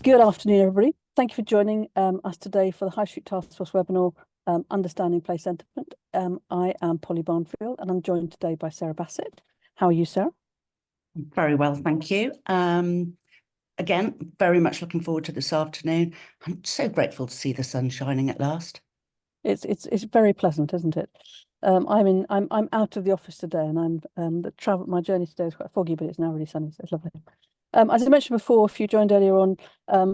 Good afternoon, everybody. Thank you for joining us today for the High Street Task Force webinar, Understanding Place Sentiment. I am Polly Barnfield, and I'm joined today by Sarah Bassett. How are you, Sarah? Very well, thank you. Again, very much looking forward to this afternoon. I'm so grateful to see the sun shining at last. It's very pleasant, isn't it? I'm out of the office today, and my journey today is quite foggy, but it's now really sunny, so it's lovely. As I mentioned before, if you joined earlier on,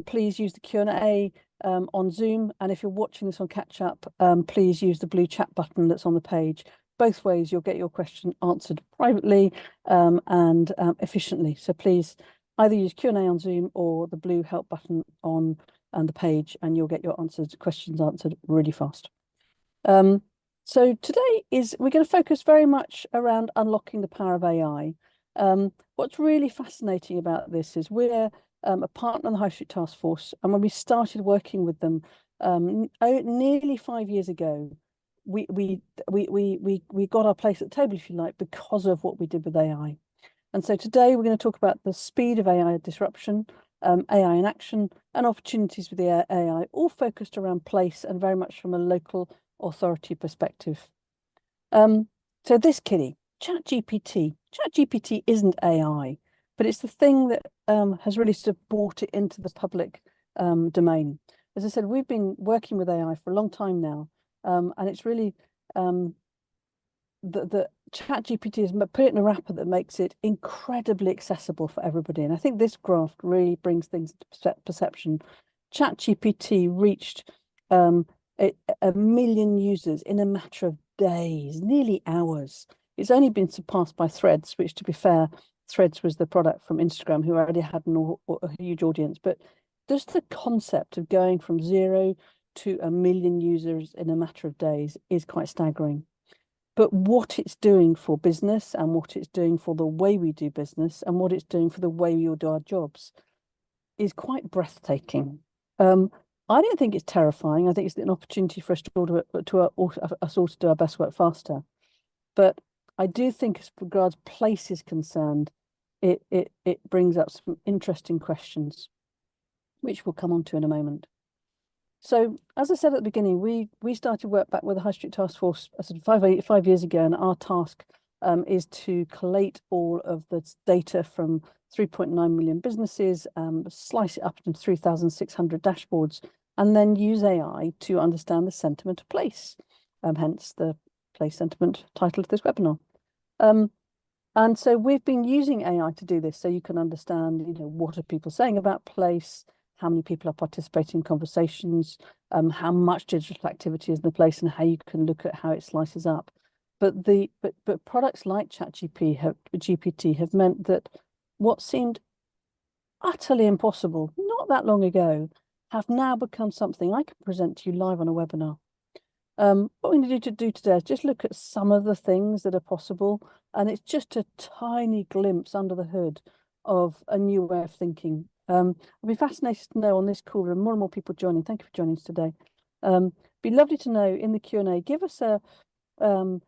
please use the Q&A on Zoom, and if you're watching this on catch up, please use the blue chat button that's on the page. Both ways, you'll get your question answered privately and efficiently. So please either use Q&A on Zoom or the blue help button on the page, and you'll get your questions answered really fast. So today we're going to focus very much around unlocking the power of AI. What's really fascinating about this is we're a partner on the High Street Task Force, and when we started working with them nearly 5 years ago, we got our place at the table, if you like, because of what we did with AI. And so today we're going to talk about the speed of AI disruption, AI in action, and opportunities with the AI, all focused around place and very much from a local authority perspective. So this kiddie, ChatGPT isn't AI, but it's the thing that has really sort of brought it into the public domain. As I said, we've been working with AI for a long time now, and it's really the ChatGPT is put it in a wrapper that makes it incredibly accessible for everybody. And I think this graph really brings things into perception. ChatGPT reached a million users in a matter of days, nearly hours. It's only been surpassed by Threads, which, to be fair, Threads was the product from Instagram, who already had a huge audience. But just the concept of going from 0 to a million users in a matter of days is quite staggering. But what it's doing for business and what it's doing for the way we do business and what it's doing for the way we all do our jobs is quite breathtaking. I don't think it's terrifying. I think it's an opportunity for us all to do our best work faster. But I do think, as regards place is concerned, it brings up some interesting questions, which we'll come on to in a moment. So, as I said at the beginning, we started work back with the High Street Task Force 5 years ago, and our task is to collate all of the data from 3.9 million businesses, slice it up into 3,600 dashboards, and then use AI to understand the sentiment of place, hence the place sentiment title of this webinar. And so we've been using AI to do this, so you can understand, what are people saying about place, how many people are participating in conversations, how much digital activity is in the place, and how you can look at how it slices up. But products like ChatGPT have meant that what seemed utterly impossible not that long ago have now become something I can present to you live on a webinar. What we're going to do today is just look at some of the things that are possible, and it's just a tiny glimpse under the hood of a new way of thinking. I'll be fascinated to know on this call, and more people joining. Thank you for joining us today. Be lovely to know in the Q&A. Give us a sort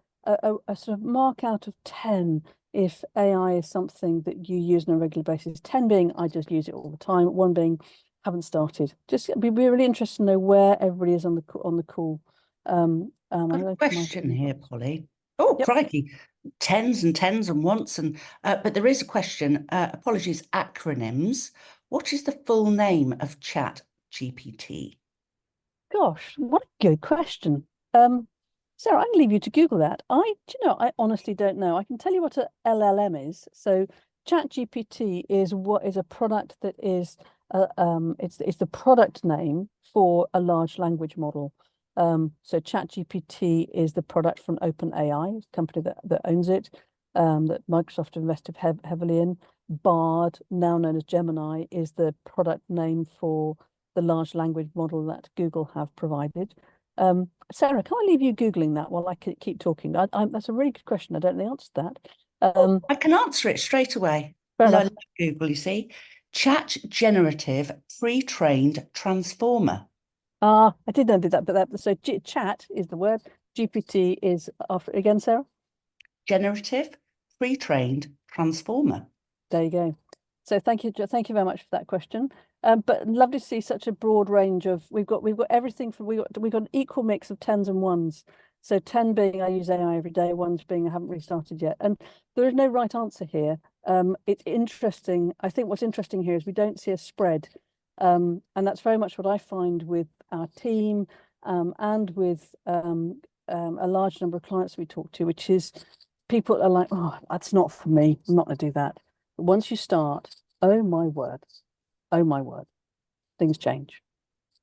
of mark out of 10 if AI is something that you use on a regular basis. 10 being I just use it all the time. 1 being haven't started. Just be really interested to know where everybody is on the call. I've got a question here, Polly. Oh, yep. Crikey. Tens and once, but there is a question. Apologies, acronyms. What is the full name of ChatGPT? Gosh, what a good question. Sarah, I can leave you to Google that. I honestly don't know. I can tell you what an LLM is. So ChatGPT is a product that is it's the product name for a large language model. So ChatGPT is the product from OpenAI, the company that owns it, that Microsoft invested heavily in. Bard, now known as Gemini, is the product name for the large language model that Google have provided. Sarah, can I leave you Googling that while I keep talking? That's a really good question. I don't know the answer to that. I can answer it straight away. I love Google, you see. Chat generative pre-trained transformer. I did know that, but so chat is the word. GPT is after again, Sarah. Generative pre-trained transformer. There you go. So thank you very much for that question. But lovely to see such a broad range of, we've got everything from, we've got an equal mix of tens and ones. So 10 being I use AI every day, ones being I haven't restarted yet. And there is no right answer here. It's interesting. I think what's interesting here is we don't see a spread. And that's very much what I find with our team and with a large number of clients we talk to, which is people are like, oh, that's not for me. I'm not going to do that. But once you start, oh my word, things change.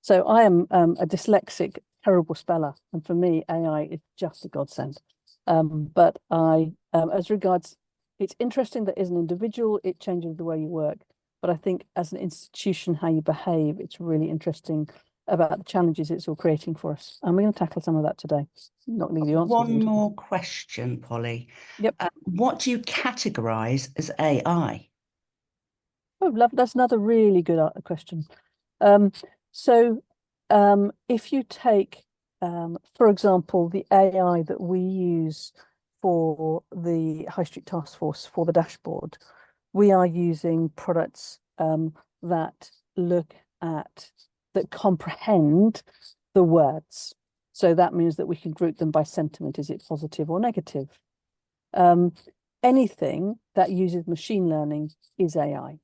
So I am a dyslexic, terrible speller, and for me, AI is just a godsend. But as regards, it's interesting that as an individual, it changes the way you work. But I think as an institution, how you behave, it's really interesting about the challenges it's all creating for us. And we're going to tackle some of that today. Not going to give you answers. One more question, Polly. Yep. What do you categorize as AI? Oh, love. That's another really good question. So if you take, for example, the AI that we use for the High Street Task Force for the dashboard, we are using products that comprehend the words. So that means that we can group them by sentiment. Is it positive or negative? Anything that uses machine learning is AI.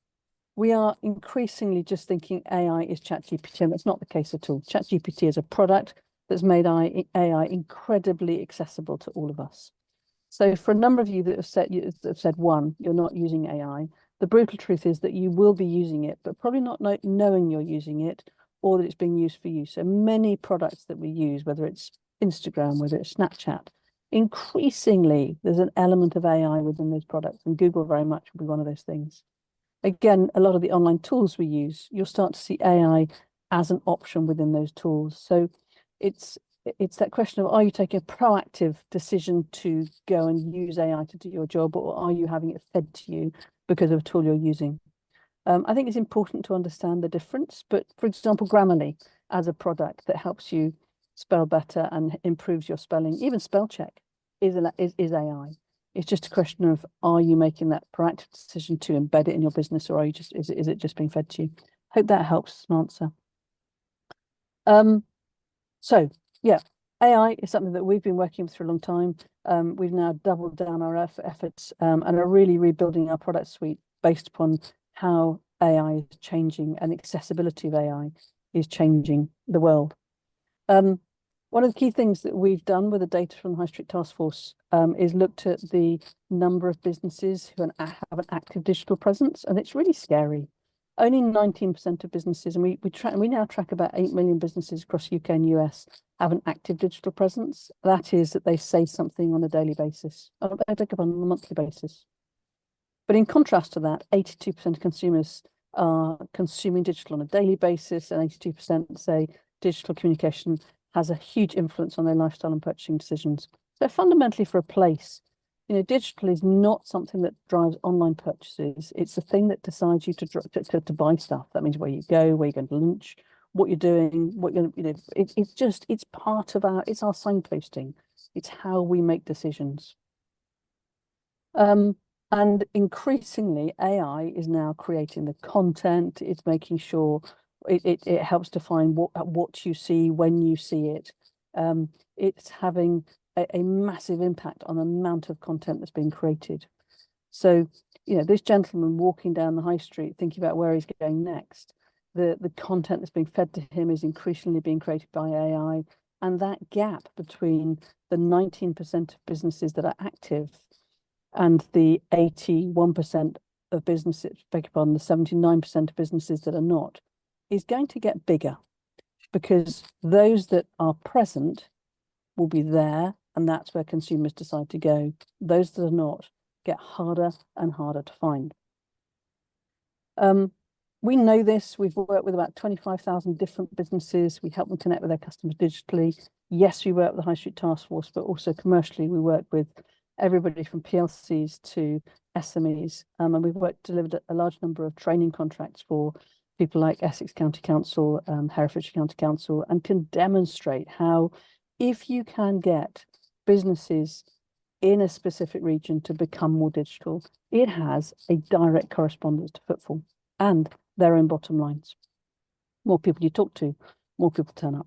We are increasingly just thinking AI is ChatGPT, and that's not the case at all. ChatGPT is a product that's made AI incredibly accessible to all of us. So for a number of you that have said, one, you're not using AI, the brutal truth is that you will be using it, but probably not knowing you're using it or that it's being used for you. So many products that we use, whether it's Instagram, whether it's Snapchat, increasingly there's an element of AI within those products, and Google very much will be one of those things. Again, a lot of the online tools we use, you'll start to see AI as an option within those tools. So it's that question of, are you taking a proactive decision to go and use AI to do your job, or are you having it fed to you because of a tool you're using? I think it's important to understand the difference, but for example, Grammarly as a product that helps you spell better and improves your spelling, even spell check is AI. It's just a question of, are you making that proactive decision to embed it in your business, or are you just is it just being fed to you? Hope that helps as an answer. So yeah, AI is something that we've been working with for a long time. We've now doubled down our efforts and are really rebuilding our product suite based upon how AI is changing and accessibility of AI is changing the world. One of the key things that we've done with the data from the High Street Task Force is looked at the number of businesses who have an active digital presence, and it's really scary. Only 19% of businesses, and we now track about 8 million businesses across UK and US have an active digital presence. That is that they say something on a daily basis, on a monthly basis. But in contrast to that, 82% of consumers are consuming digital on a daily basis, and 82% say digital communication has a huge influence on their lifestyle and purchasing decisions. So fundamentally for a place, digital is not something that drives online purchases. It's the thing that decides you to buy stuff. That means where you go, where you're going to lunch, what you're doing, what you're, it's part of it's our signposting. It's how we make decisions. And increasingly, AI is now creating the content. It's making sure it helps define what you see when you see it. It's having a massive impact on the amount of content that's being created. So, this gentleman walking down the high street, thinking about where he's going next, the content that's being fed to him is increasingly being created by AI. And that gap between the 19% of businesses that are active and the 81% of businesses, beg your pardon, the 79% of businesses that are not, is going to get bigger, because those that are present will be there, and that's where consumers decide to go. Those that are not get harder and harder to find. We know this. We've worked with about 25,000 different businesses. We help them connect with their customers digitally. Yes, we work with the High Street Task Force, but also commercially, we work with everybody from PLCs to SMEs. And we've delivered a large number of training contracts for people like Essex County Council, Herefordshire County Council, and can demonstrate how, if you can get businesses in a specific region to become more digital, it has a direct correspondence to footfall and their own bottom lines. More people you talk to, more people turn up.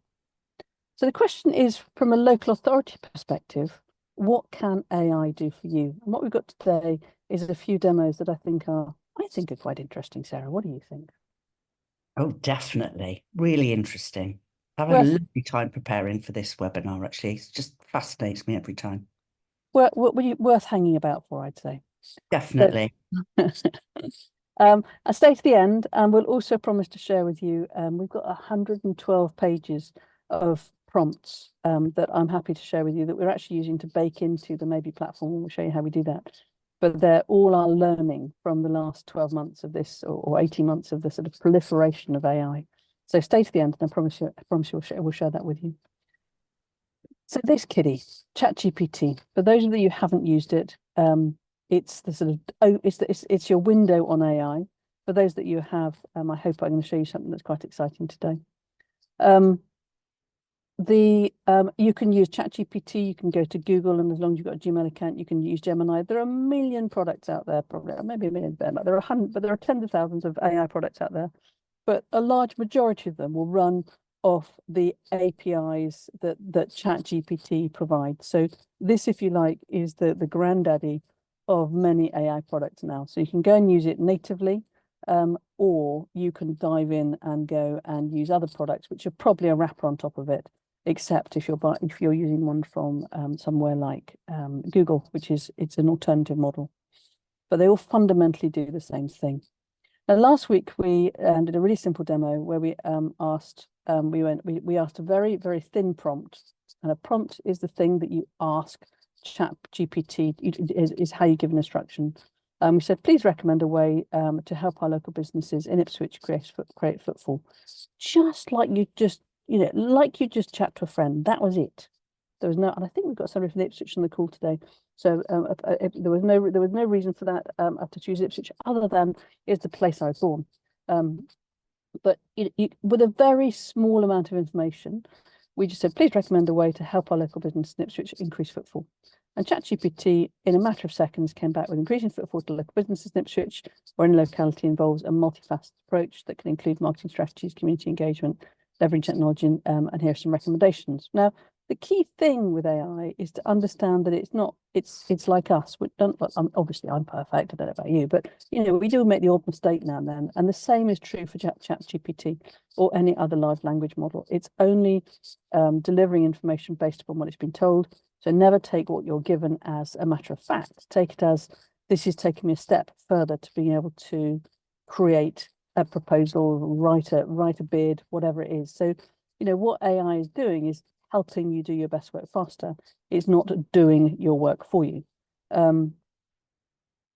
So the question is, from a local authority perspective, what can AI do for you? And what we've got today is a few demos that I think are quite interesting. Sarah, what do you think? Oh, definitely. Really interesting. I've had a lovely time preparing for this webinar, actually. It just fascinates me every time. Worth hanging about for, I'd say. Definitely. I stay to the end, and we'll also promise to share with you, we've got 112 pages of prompts that I'm happy to share with you that we're actually using to bake into the Maybe platform. We'll show you how we do that. But they're all our learning from the last 12 months of this, or 18 months of the sort of proliferation of AI. So stay to the end, and I promise we'll share that with you. So this kiddie, ChatGPT, for those of you who haven't used it, it's the sort of it's your window on AI. For those that you have, I hope I'm going to show you something that's quite exciting today. You can use ChatGPT, you can go to Google, and as long as you've got a Gmail account, you can use Gemini. There are a million products out there, probably maybe a million, but there are tens of thousands of AI products out there. But a large majority of them will run off the APIs that ChatGPT provides. So this, if you like, is the granddaddy of many AI products now. So you can go and use it natively, or you can dive in and go and use other products, which are probably a wrapper on top of it, except if you're using one from somewhere like Google, it's an alternative model. But they all fundamentally do the same thing. Now, last week we did a really simple demo where we asked a very, very thin prompt, and a prompt is the thing that you ask ChatGPT, is how you give an instruction. We said, please recommend a way to help our local businesses in Ipswich create footfall. Just like you just chat to a friend. That was it. There was no, and I think we've got somebody from Ipswich on the call today. So there was no reason for that to choose Ipswich other than it's the place I was born. But with a very small amount of information, we just said, please recommend a way to help our local business in Ipswich increase footfall. And ChatGPT, in a matter of seconds, came back with increasing footfall to local businesses in Ipswich, or in locality involves a multifaceted approach that can include marketing strategies, community engagement, leveraging technology, and here are some recommendations. Now, the key thing with AI is to understand that it's like us. We don't, obviously I'm perfect, I don't know about you, but we do make the odd mistake now and then. And the same is true for ChatGPT or any other large language model. It's only delivering information based upon what it's been told. So never take what you're given as a matter of fact. Take it as, this is taking me a step further to being able to create a proposal, write a bid, whatever it is. So, what AI is doing is helping you do your best work faster. It's not doing your work for you.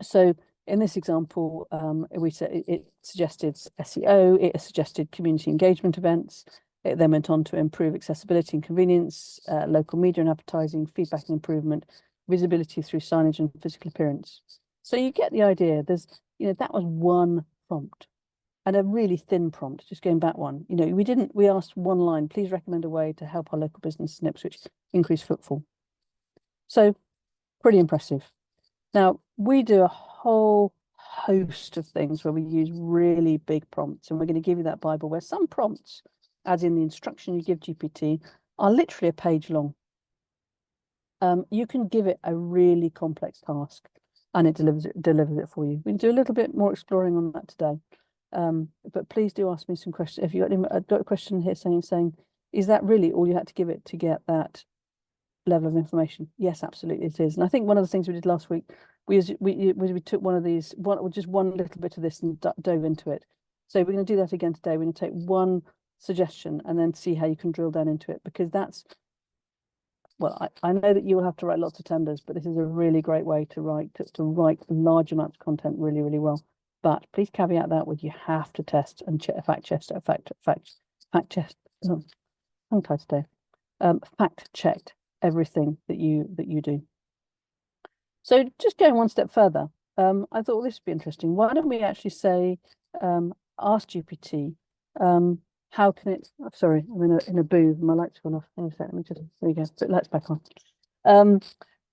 So in this example, we said it suggested SEO, it suggested community engagement events. It then went on to improve accessibility and convenience, local media and advertising, feedback and improvement, visibility through signage and physical appearance. So you get the idea. There's, that was one prompt. And a really thin prompt, just going back one. We asked one line, please recommend a way to help our local business in Ipswich increase footfall. So pretty impressive. Now, we do a whole host of things where we use really big prompts, and we're going to give you that Bible where some prompts, as in the instruction you give GPT, are literally a page long. You can give it a really complex task and it delivers it for you. We can do a little bit more exploring on that today. But please do ask me some questions. If I've got a question here saying, is that really all you had to give it to get that level of information? Yes, absolutely it is. And I think one of the things we did last week, we took one of these, just one little bit of this and dove into it. So we're going to do that again today. We're going to take one suggestion and then see how you can drill down into it, because that's, well, I know that you will have to write lots of tenders, but this is a really great way to write large amounts of content really, really well. But please caveat that with, you have to test and fact checked everything that you do. So just going one step further, I thought this would be interesting. Why don't we actually say, ask GPT, how can it? Oh, sorry, I'm in a booth. My light's gone off. Hang on a second. Let me just, there we go. Put lights back on.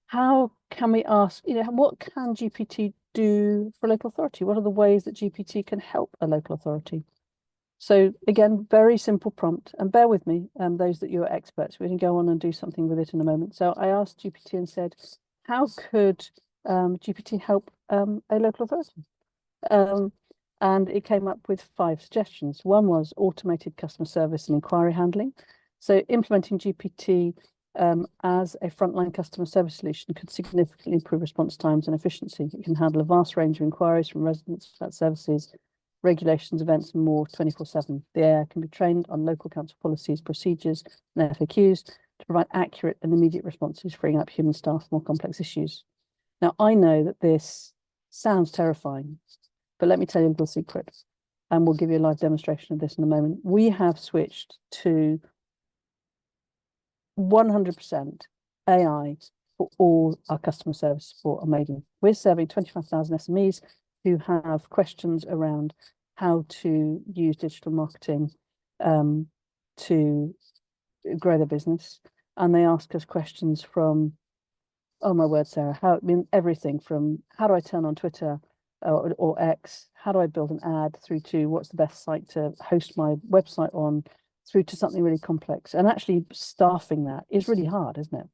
How can we ask? What can GPT do for a local authority? What are the ways that GPT can help a local authority? So again, very simple prompt, and bear with me, those that you're experts, we can go on and do something with it in a moment. So I asked GPT and said, how could GPT help a local authority? And it came up with 5 suggestions. One was automated customer service and inquiry handling. So implementing GPT as a frontline customer service solution could significantly improve response times and efficiency. It can handle a vast range of inquiries from residents about services, regulations, events, and more 24/7. The AI can be trained on local council policies, procedures, and FAQs to provide accurate and immediate responses, freeing up human staff for more complex issues. Now, I know that this sounds terrifying, but let me tell you a little secret, and we'll give you a live demonstration of this in a moment. We have switched to 100% AI for all our customer service support on Maiden. We're serving 25,000 SMEs who have questions around how to use digital marketing to grow their business. And they ask us questions from, oh my word, Sarah, everything from how do I turn on Twitter or X, how do I build an ad, through to what's the best site to host my website on, through to something really complex. And actually staffing that is really hard, isn't it?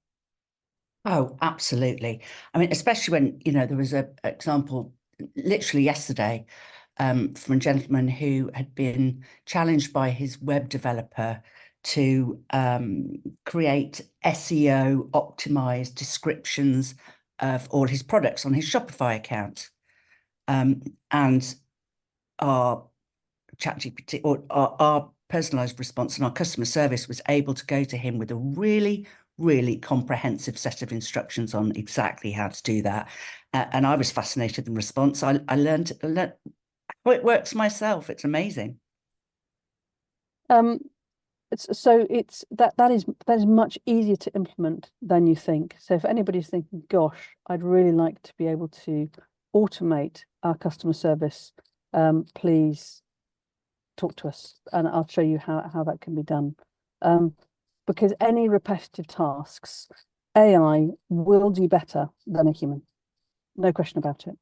Oh, absolutely. I mean, especially when, there was an example literally yesterday from a gentleman who had been challenged by his web developer to create SEO optimized descriptions of all his products on his Shopify account. And our ChatGPT, or our personalised response and our customer service, was able to go to him with a really comprehensive set of instructions on exactly how to do that. And I was fascinated in response. I learned how it works myself. It's amazing. That is much easier to implement than you think. So if anybody's thinking, gosh, I'd really like to be able to automate our customer service, please talk to us and I'll show you how that can be done. Because any repetitive tasks, AI will do better than a human. No question about it.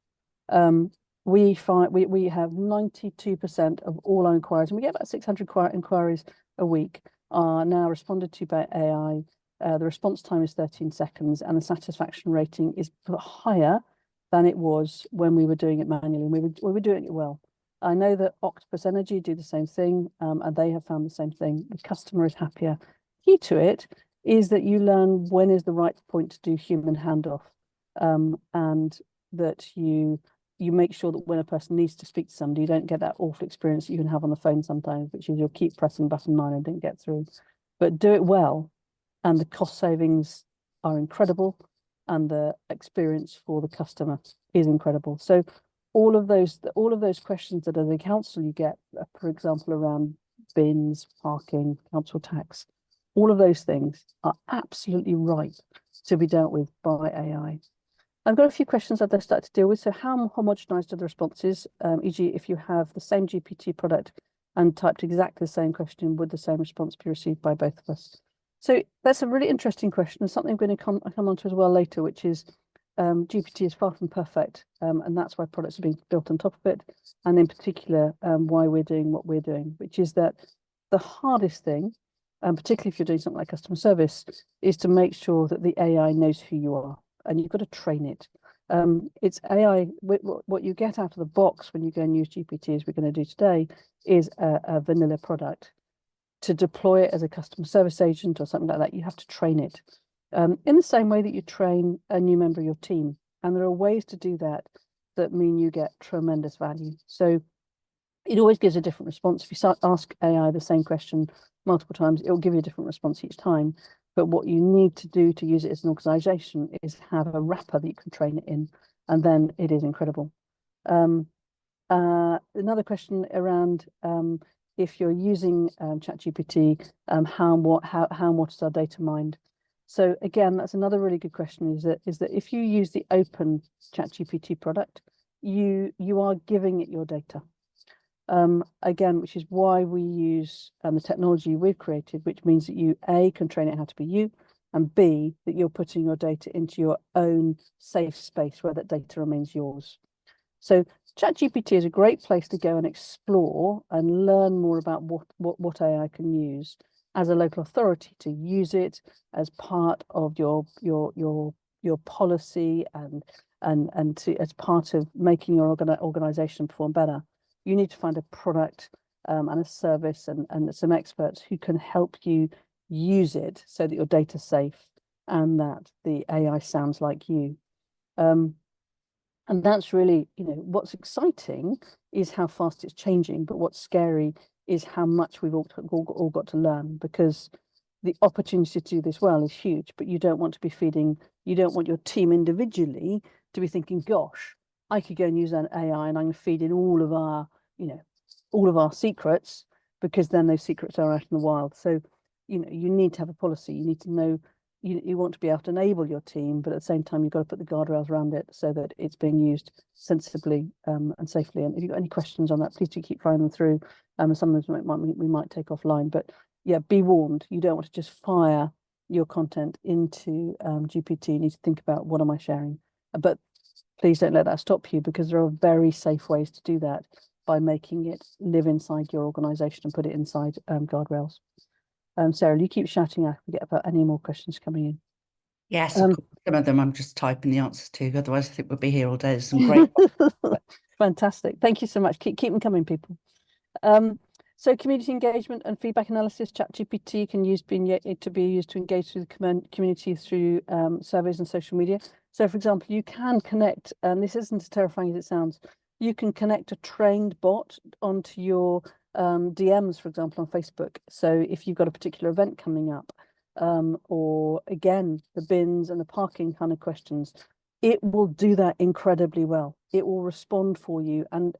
We have 92% of all our inquiries, and we get about 600 inquiries a week, are now responded to by AI. The response time is 13 seconds, and the satisfaction rating is higher than it was when we were doing it manually. We were doing it well. I know that Octopus Energy do the same thing, and they have found the same thing. The customer is happier. Key to it is that you learn when is the right point to do human handoff, and that you make sure that when a person needs to speak to somebody, you don't get that awful experience that you can have on the phone sometimes, which is you'll keep pressing button 9 and don't get through. But do it well, and the cost savings are incredible, and the experience for the customer is incredible. So all of those questions that as a council you get, for example, around bins, parking, council tax, all of those things are absolutely right to be dealt with by AI. I've got a few questions I've started to deal with. So how homogenized are the responses? E.g., if you have the same GPT product and typed exactly the same question, would the same response be received by both of us? So that's a really interesting question, and something I'm going to come on to as well later, which is GPT is far from perfect, and that's why products are being built on top of it, and in particular, why we're doing what we're doing, which is that the hardest thing, particularly if you're doing something like customer service, is to make sure that the AI knows who you are, and you've got to train it. It's AI, what you get out of the box when you go and use GPT, as we're going to do today, is a vanilla product. To deploy it as a customer service agent or something like that, you have to train it. In the same way that you train a new member of your team. And there are ways to do that that mean you get tremendous value. So it always gives a different response. If you ask AI the same question multiple times, it will give you a different response each time. But what you need to do to use it as an organization is have a wrapper that you can train it in, and then it is incredible. Another question around if you're using ChatGPT, how and what is our data mined? So again, that's another really good question, is that if you use the open ChatGPT product, you are giving it your data. Again, which is why we use the technology we've created, which means that you, A, can train it how to be you, and B, that you're putting your data into your own safe space where that data remains yours. So ChatGPT is a great place to go and explore and learn more about what AI can use as a local authority, to use it as part of your policy and as part of making your organization perform better. You need to find a product and a service and some experts who can help you use it so that your data's safe and that the AI sounds like you. And that's really, what's exciting is how fast it's changing, but what's scary is how much we've all got to learn, because the opportunity to do this well is huge, but you don't want your team individually to be thinking, gosh, I could go and use an AI and I'm going to feed in all of our secrets, because then those secrets are out in the wild. So, you need to have a policy. You need to know, you want to be able to enable your team, but at the same time, you've got to put the guardrails around it so that it's being used sensibly and safely. And if you've got any questions on that, please do keep firing them through. Some of them we might take offline, but yeah, be warned. You don't want to just fire your content into GPT. You need to think about, what am I sharing? But please don't let that stop you, because there are very safe ways to do that by making it live inside your organization and put it inside guardrails. Sarah, you keep shouting out if we get about any more questions coming in. Yes, of course. Some of them I'm just typing the answers to. Otherwise, I think we'll be here all day. There's some great. Fantastic. Thank you so much. Keep them coming, people. So community engagement and feedback analysis, ChatGPT can be used to engage with the community through surveys and social media. So, for example, you can connect, and this isn't as terrifying as it sounds, you can connect a trained bot onto your DMs, for example, on Facebook. So if you've got a particular event coming up, or again, the bins and the parking kind of questions, it will do that incredibly well. It will respond for you, and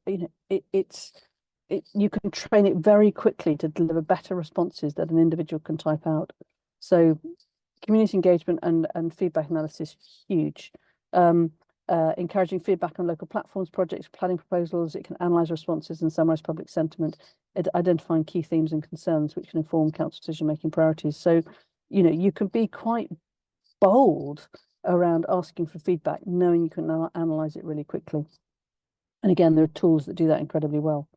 you can train it very quickly to deliver better responses that an individual can type out. So community engagement and feedback analysis, huge. Encouraging feedback on local platforms, projects, planning proposals. It can analyse responses and summarise public sentiment, identifying key themes and concerns which can inform council decision-making priorities. So, you can be quite bold around asking for feedback, knowing you can analyse it really quickly. And again, there are tools that do that incredibly well.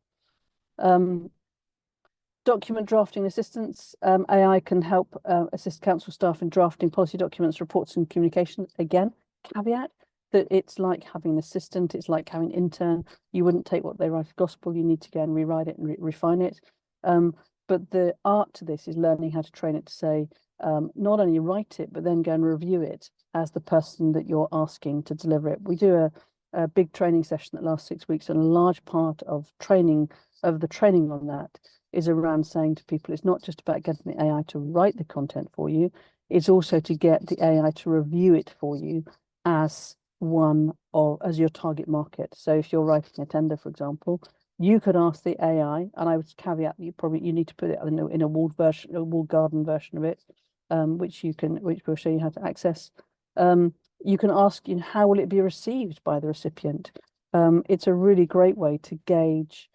Document drafting assistance. AI can help assist council staff in drafting policy documents, reports and communications. Again, caveat that it's like having an assistant, it's like having an intern. You wouldn't take what they write as gospel. You need to go and rewrite it and refine it. But the art to this is learning how to train it to say, not only write it, but then go and review it as the person that you're asking to deliver it. We do a big training session that lasts 6 weeks, and a large part of the training on that is around saying to people, it's not just about getting the AI to write the content for you, it's also to get the AI to review it for you as your target market. So if you're writing a tender, for example, you could ask the AI, and I would caveat that you need to put it in a walled garden version of it, which we'll show you how to access. You can ask, how will it be received by the recipient? It's a really great way to gauge.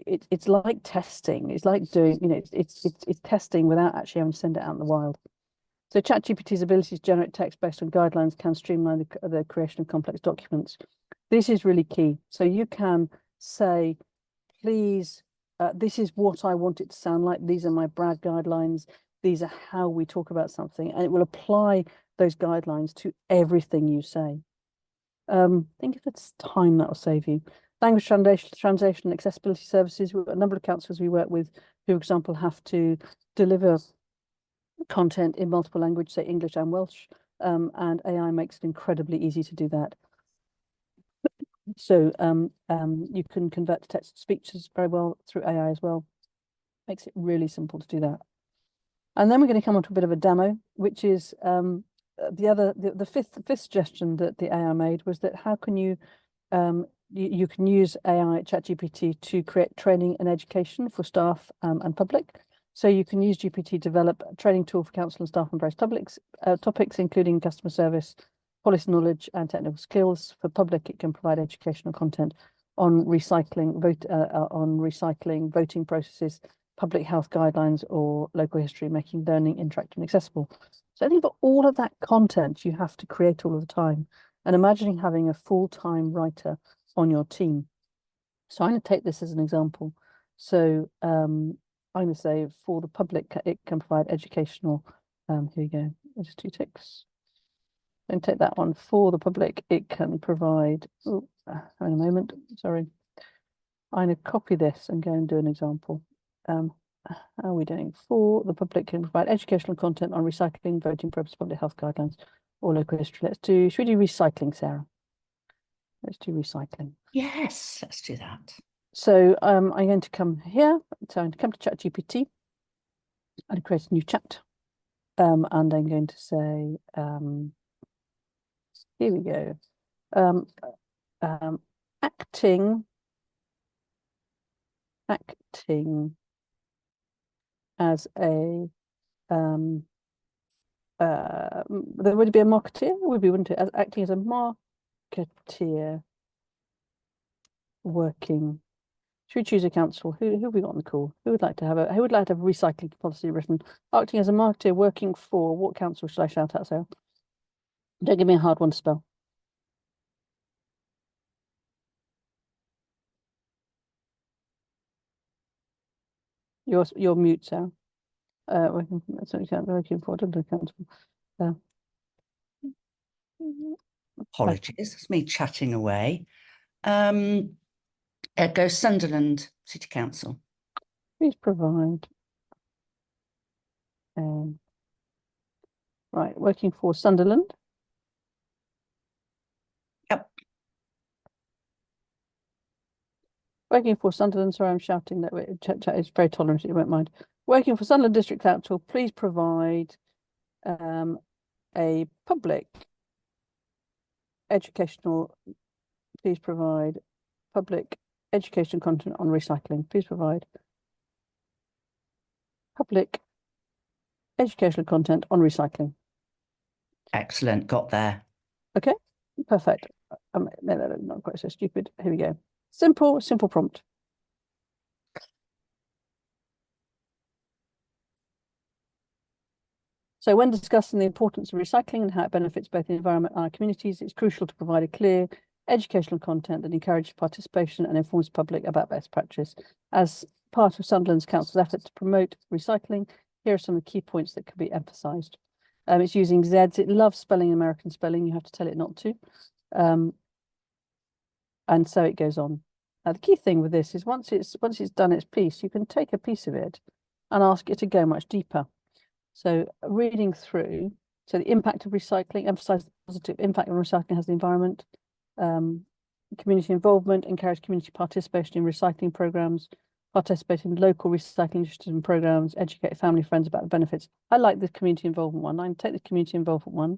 It's like testing. It's like doing, it's testing without actually having to send it out in the wild. So ChatGPT's ability to generate text based on guidelines can streamline the creation of complex documents. This is really key. So you can say, please, this is what I want it to sound like. These are my brand guidelines. These are how we talk about something. And it will apply those guidelines to everything you say. Think if it's time that will save you. Language translation and accessibility services. We've got a number of councils we work with who, for example, have to deliver content in multiple languages, say English and Welsh, and AI makes it incredibly easy to do that. So you can convert to text to speeches very well through AI as well. Makes it really simple to do that. And then we're going to come on to a bit of a demo, which is the fifth suggestion that the AI made was that how can you can use AI ChatGPT to create training and education for staff and public. So you can use GPT to develop a training tool for council and staff on various topics, including customer service, policy knowledge, and technical skills. For public, it can provide educational content on recycling, voting processes, public health guidelines, or local history, making learning interactive and accessible. So I think for all of that content, you have to create all of the time. And imagining having a full-time writer on your team So I'm going to take this as an example. So I'm going to say for the public, it can provide educational, here we go, just 2 ticks. Then take that one. For the public, it can provide, oh, hang on a moment, sorry. I'm going to copy this and go and do an example. How are we doing? For the public can provide educational content on recycling, voting purpose, public health guidelines, or local history. Should we do recycling, Sarah? Let's do recycling. Yes, let's do that. So I'm going to come here. So I'm going to come to ChatGPT and create a new chat. And I'm going to say, here we go. Acting as a there would be a marketeer, would be, wouldn't it? As acting as a marketeer working. Should we choose a council? Who have we got on the call? Who would like to have a recycling policy written? Acting as a marketeer working for what council should I shout out, Sarah? Don't give me a hard one to spell. You're mute, Sarah. Working for council. Apologies, it's me chatting away. Go Sunderland City Council. Please provide. Right, working for Sunderland. Yep. Working for Sunderland, sorry, I'm shouting that way. Chat is very tolerant, you won't mind. Working for Sunderland District Council, please provide a public educational, please provide public education content on recycling. Please provide public educational content on recycling. Excellent, got there. Okay, perfect. No, not quite so stupid. Here we go. Simple prompt. So when discussing the importance of recycling and how it benefits both the environment and our communities, it's crucial to provide a clear educational content that encourages participation and informs the public about best practice. As part of Sunderland's council's effort to promote recycling, here are some of the key points that can be emphasised. It's using Zs. It loves spelling American spelling. You have to tell it not to. And so it goes on. Now, the key thing with this is once it's done its piece, you can take a piece of it and ask it to go much deeper. So reading through, so the impact of recycling, emphasize the positive impact of recycling has the environment, community involvement, encourage community participation in recycling programs, participate in local recycling initiatives and programs, educate family friends about the benefits. I like the community involvement one. I can take the community involvement one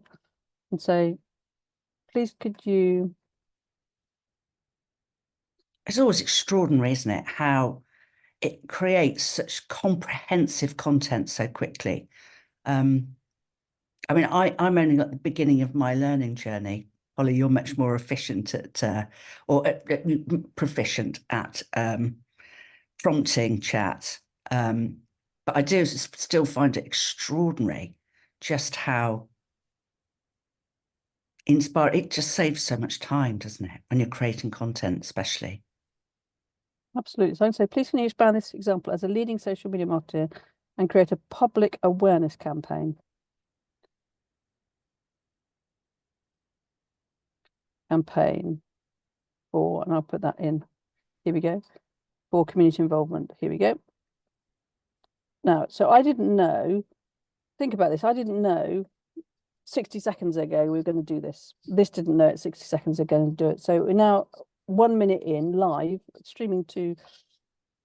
and say, please could you... It's always extraordinary, isn't it, how it creates such comprehensive content so quickly. I mean, I'm only at the beginning of my learning journey. Holly, you're much more efficient at, proficient at prompting chat. But I do still find it extraordinary just how inspiring. It just saves so much time, doesn't it, when you're creating content, especially. Absolutely. So I'd say, please can you expand this example as a leading social media marketer and create a public awareness campaign. For, and I'll put that in. Here we go. For community involvement. Here we go. Now, so I didn't know, think about this. I didn't know 60 seconds ago we were going to do this. This didn't know it 60 seconds ago to do it. So we're now 1 minute in live, streaming to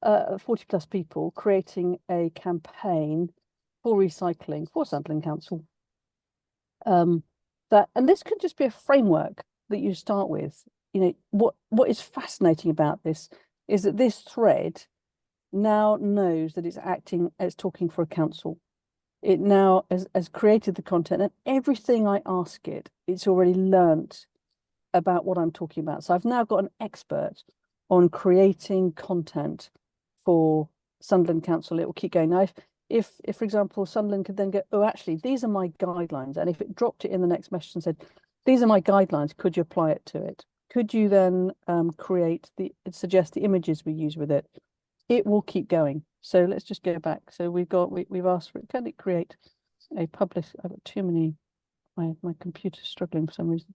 40 plus people, creating a campaign for recycling for Sunderland Council. And this could just be a framework that you start with. You know, what is fascinating about this is that this thread now knows that it's talking for a council. It now has created the content, and everything I ask it, it's already learnt about what I'm talking about. So I've now got an expert on creating content for Sunderland Council. It will keep going. Now, if for example, Sunderland could then go, oh, actually, these are my guidelines. And if it dropped it in the next message and said, these are my guidelines, could you apply it to it? could you then suggest the images we use with it? It will keep going. So let's just go back. So we've asked for it. Can it create a publish? I've got too many. My computer's struggling for some reason.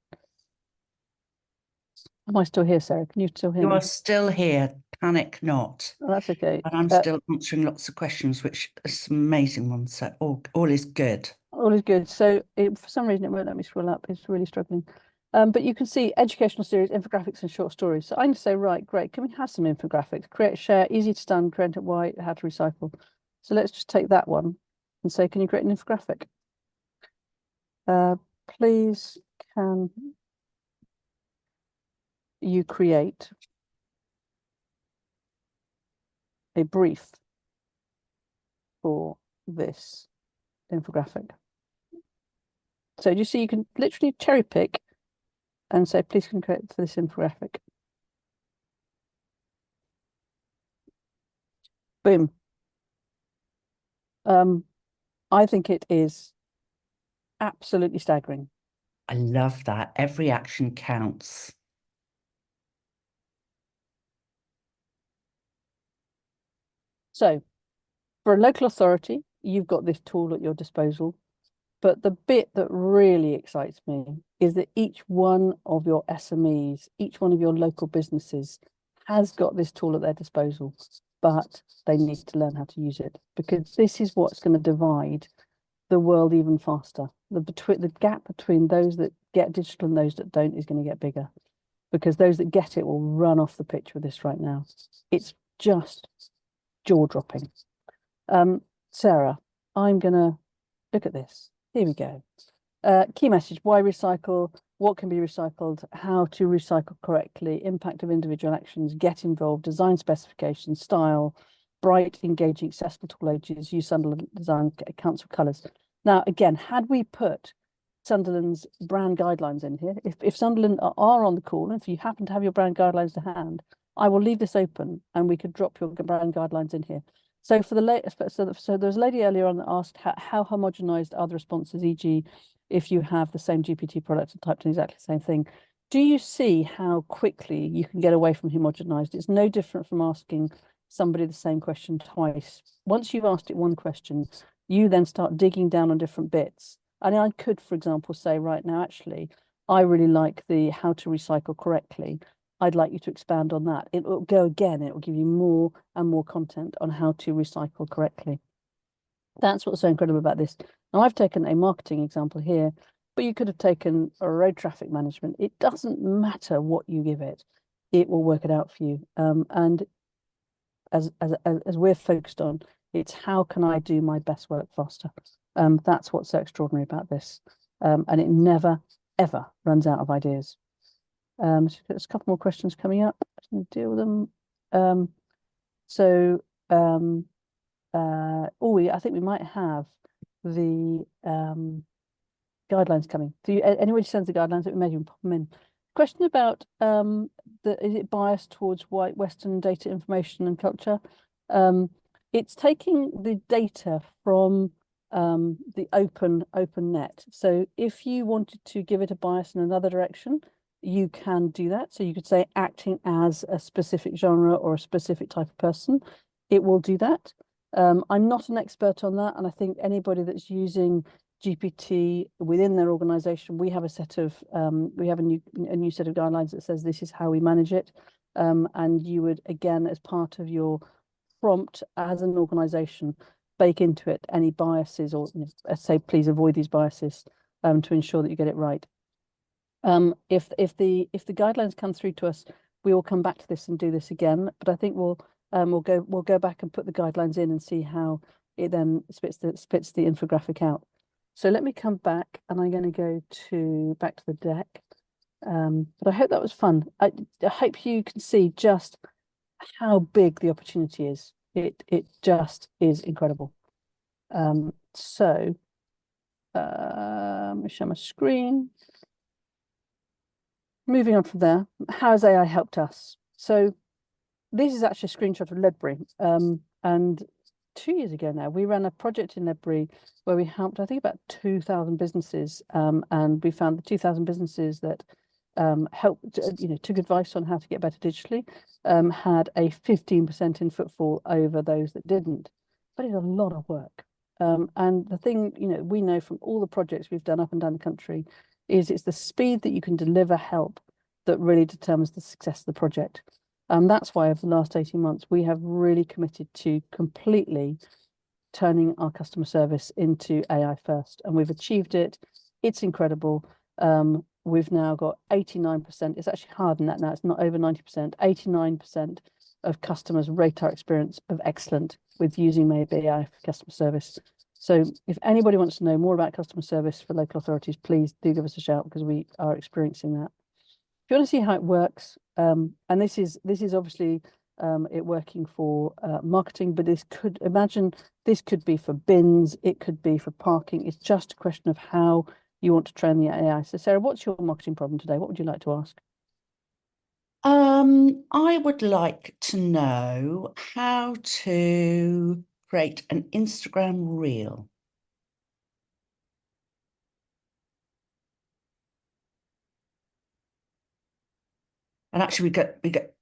Am I still here, Sarah? Can you still hear me? You are still here. Panic not. Oh, that's okay. And I'm still answering lots of questions, which are some amazing ones. So all is good. All is good. So for some reason it won't let me scroll up. It's really struggling. But you can see educational series, infographics, and short stories. So I can say, right, great. Can we have some infographics? Create, share, easy to stand, print it white, how to recycle. So let's just take that one and say, can you create an infographic? Please, can you create a brief for this infographic? So you see, you can literally cherry pick and say, please can you create for this infographic. Boom. I think it is absolutely staggering. I love that. Every action counts. So for a local authority, you've got this tool at your disposal. But the bit that really excites me is that each one of your SMEs, each one of your local businesses has got this tool at their disposal, but they need to learn how to use it, because this is what's going to divide the world even faster. The gap between those that get digital and those that don't is going to get bigger, because those that get it will run off the pitch with this right now. It's just jaw-dropping. Sarah, I'm going to look at this. Here we go. Key message: why recycle? What can be recycled? How to recycle correctly? Impact of individual actions. Get involved. Design specifications. Style. Bright, engaging, accessible to all ages. Use Sunderland design. Council colours. Now, again, had we put Sunderland's brand guidelines in here, if Sunderland are on the call, and if you happen to have your brand guidelines to hand, I will leave this open and we could drop your brand guidelines in here. So for the latest, so there was a lady earlier on that asked how homogenized are the responses, e.g., if you have the same GPT product and typed in exactly the same thing. Do you see how quickly you can get away from homogenized? It's no different from asking somebody the same question twice. Once you've asked it one question, you then start digging down on different bits. And I could, for example, say right now, actually, I really like the how to recycle correctly. I'd like you to expand on that. It will go again. It will give you more and more content on how to recycle correctly. That's what's so incredible about this. Now, I've taken a marketing example here, but you could have taken a road traffic management. It doesn't matter what you give it. It will work it out for you. And as we're focused on, it's how can I do my best work faster? That's what's so extraordinary about this. And it never, ever runs out of ideas. So there's a couple more questions coming up. I'm going to deal with them. I think we might have the guidelines coming. Do you, anybody sends the guidelines, that we maybe pop them in. Question about is it biased towards white Western data, information, and culture? It's taking the data from the open net. So if you wanted to give it a bias in another direction, you can do that. So you could say acting as a specific genre or a specific type of person. It will do that. I'm not an expert on that, and I think anybody that's using GPT within their organization, we have a set of we have a new set of guidelines that says this is how we manage it. And you would, again, as part of your prompt as an organization, bake into it any biases, or say please avoid these biases to ensure that you get it right. If the guidelines come through to us, we will come back to this and do this again. But I think we'll go back and put the guidelines in and see how it then spits the infographic out. So let me come back, and I'm going to go back to the deck. But I hope that was fun. I hope you can see just how big the opportunity is. It just is incredible. So let me share my screen. Moving on from there, how has AI helped us? So this is actually a screenshot of Ledbury. And 2 years ago now, we ran a project in Ledbury where we helped, I think, about 2,000 businesses. And we found the 2,000 businesses that took advice on how to get better digitally, had a 15% in footfall over those that didn't. But it's a lot of work. And the thing, we know from all the projects we've done up and down the country is it's the speed that you can deliver help that really determines the success of the project. That's why over the last 18 months, we have really committed to completely turning our customer service into AI first. And we've achieved it. It's incredible. We've now got 89%. It's actually higher than that now. It's not over 90%. 89% of customers rate our experience of excellent with using maybe AI for customer service. So if anybody wants to know more about customer service for local authorities, please do give us a shout because we are experiencing that. If you want to see how it works, and this is obviously it working for marketing, but this could be for bins, it could be for parking. It's just a question of how you want to train the AI. So Sarah, what's your marketing problem today? What would you like to ask? I would like to know how to create an Instagram reel. And actually we get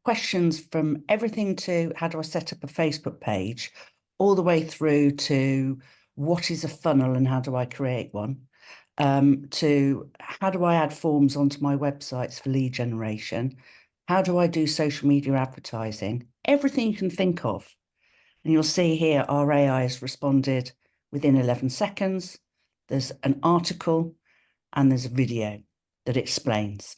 questions from everything to how do I set up a Facebook page, all the way through to what is a funnel and how do I create one, to how do I add forms onto my websites for lead generation, how do I do social media advertising, everything you can think of. And you'll see here our AI has responded within 11 seconds. There's an article and there's a video that explains.